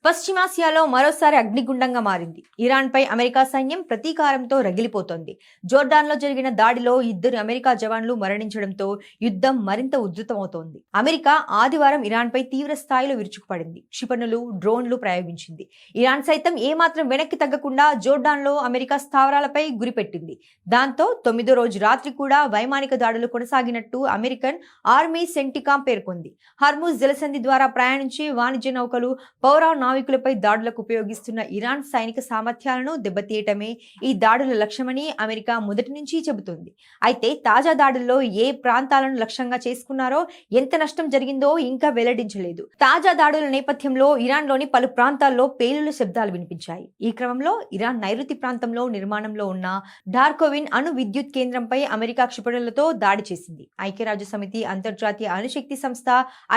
పశ్చిమాసియాలో మరోసారి అగ్నిగుండంగా మారింది. ఇరాన్పై అమెరికా సైన్యం ప్రతీకారంతో రగిలిపోతోంది. జోర్డాన్లో జరిగిన దాడిలో 2 అమెరికా జవాన్లు మరణించడంతో యుద్ధం మరింత ఉధృతమవుతోంది. అమెరికా ఆదివారం ఇరాన్పై తీవ్ర స్థాయిలో విరుచుకుపడింది. క్షిపణులు, డ్రోన్లు ప్రయోగించింది. ఇరాన్ సైతం ఏమాత్రం వెనక్కి తగ్గకుండా జోర్డాన్లో అమెరికా స్థావరాలపై గురిపెట్టింది. దాంతో 9వ రోజు రాత్రి కూడా వైమానిక దాడులు కొనసాగినట్టు అమెరికన్ ఆర్మీ సెంటికాం పేర్కొంది. హర్ముజ్ జలసంధి ద్వారా ప్రయాణించే వాణిజ్య నౌకలు, పౌర నావికులపై దాడులకు ఉపయోగిస్తున్న ఇరాన్ సైనిక సామర్థ్యాలను దెబ్బతీయటమే ఈ దాడుల లక్ష్యమని అమెరికా మొదటి నుంచి చెబుతోంది. అయితే తాజా దాడుల్లో ఏ ప్రాంతాలను లక్ష్యంగా చేసుకున్నారో, ఎంత నష్టం జరిగిందో ఇంకా వెల్లడించలేదు. తాజా దాడుల నేపథ్యంలో ఇరాన్లోని పలు ప్రాంతాల్లో పేలుళ్ల శబ్దాలు వినిపించాయి. ఈ క్రమంలో ఇరాన్ నైరుతి ప్రాంతంలో నిర్మాణంలో ఉన్న డార్కోవిన్ అణు విద్యుత్ కేంద్రంపై అమెరికా క్షిపణులతో దాడి చేసింది. ఐక్యరాజ్య సమితి అంతర్జాతీయ అణుశక్తి సంస్థ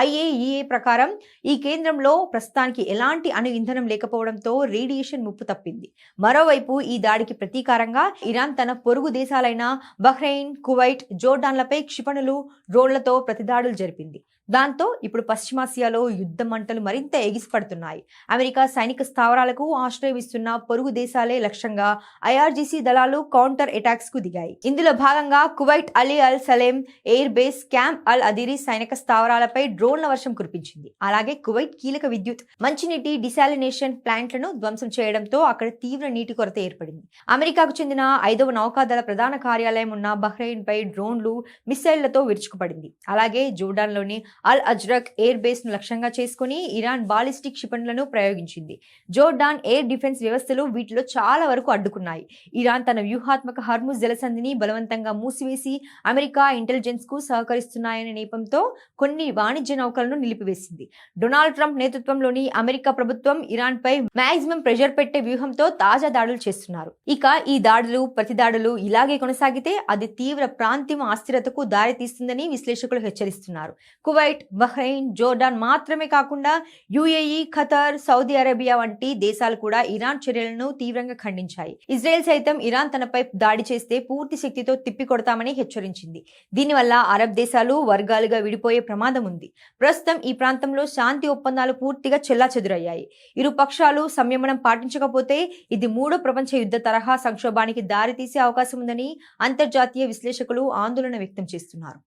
IAEA ప్రకారం ఈ కేంద్రంలో ప్రస్తుతానికి ఎలాంటి అణు ఇంధనం లేకపోవడంతో రేడియేషన్ ముప్పు తప్పింది. మరోవైపు ఈ దాడికి ప్రతీకారంగా ఇరాన్ తన పొరుగు దేశాలైన బహ్రెయిన్, కువైట్, జోర్డాన్లపై క్షిపణులు, డ్రోన్లతో ప్రతిదాడులు జరిపింది. దాంతో ఇప్పుడు పశ్చిమాసియాలో యుద్ధ మంటలు మరింత ఎగిసిపడుతున్నాయి. అమెరికా సైనిక స్థావరాలకు ఆశ్రయమిస్తున్న పొరుగు దేశాలే లక్ష్యంగా IRGC దళాలు కౌంటర్ అటాక్స్ కు దిగాయి. ఇందులో భాగంగా కువైట్ అలీ అల్ సలేం ఎయిర్ బేస్, క్యాంప్ అల్ అదిరి సైనిక స్థావరాలపై డ్రోన్ల వర్షం కురిపించింది. అలాగే కువైట్ కీలక విద్యుత్, మంచినీటి డిసాలినేషన్ ప్లాంట్లను ధ్వంసం చేయడంతో అక్కడ తీవ్ర నీటి కొరత ఏర్పడింది. అమెరికాకు చెందిన 5వ నౌకాదళ ప్రధాన కార్యాలయం ఉన్న బహ్రెయిన్ పై డ్రోన్లు, మిసైళ్లతో విరుచుకుపడింది. అలాగే జోర్డాన్లోని అల్ అజ్రక్ ఎయిర్ బేస్ ను లక్ష్యంగా చేసుకుని ఇరాన్ బాలిస్టిక్ క్షిపణులను ప్రయోగించింది. జోర్డాన్ ఎయిర్ డిఫెన్స్ వ్యవస్థలు వీటిలో చాలా వరకు అడ్డుకున్నాయి. ఇరాన్ తన వ్యూహాత్మక హర్ముజ్ జలసంధిని బలవంతంగా మూసివేసి అమెరికా ఇంటెలిజెన్స్ కు సహకరిస్తున్నాయనే నేపంతో కొన్ని వాణిజ్య నౌకలను నిలిపివేసింది. డొనాల్డ్ ట్రంప్ నేతృత్వంలోని అమెరికా ప్రభుత్వం ఇరాన్ పై మాక్సిమం ప్రెషర్ పెట్టే వ్యూహంతో తాజా దాడులు చేస్తున్నారు. ఇక ఈ దాడులు, ప్రతిదాడులు ఇలాగే కొనసాగితే అది తీవ్ర ప్రాంతీయ అస్థిరతకు దారి తీస్తుందని విశ్లేషకులు హెచ్చరిస్తున్నారు. కువైట్, బహ్రెయిన్, జోర్డాన్ మాత్రమే కాకుండా UAE, ఖతార్, సౌదీ అరేబియా వంటి దేశాలు కూడా ఇరాన్ చర్యలను తీవ్రంగా ఖండించాయి. ఇజ్రాయెల్ సైతం ఇరాన్ తనపై దాడి చేస్తే పూర్తి శక్తితో తిప్పికొడతామని హెచ్చరించింది. దీనివల్ల అరబ్ దేశాలు వర్గాలుగా విడిపోయే ప్రమాదం ఉంది. ప్రస్తుతం ఈ ప్రాంతంలో శాంతి ఒప్పందాలు పూర్తిగా చెల్లాచెదురయ్యాయి. ఇరు పక్షాలు సంయమనం పాటించకపోతే ఇది 3వ ప్రపంచ యుద్ధ తరహా సంక్షోభానికి దారితీసే అవకాశం ఉందని అంతర్జాతీయ విశ్లేషకులు ఆందోళన వ్యక్తం చేస్తున్నారు.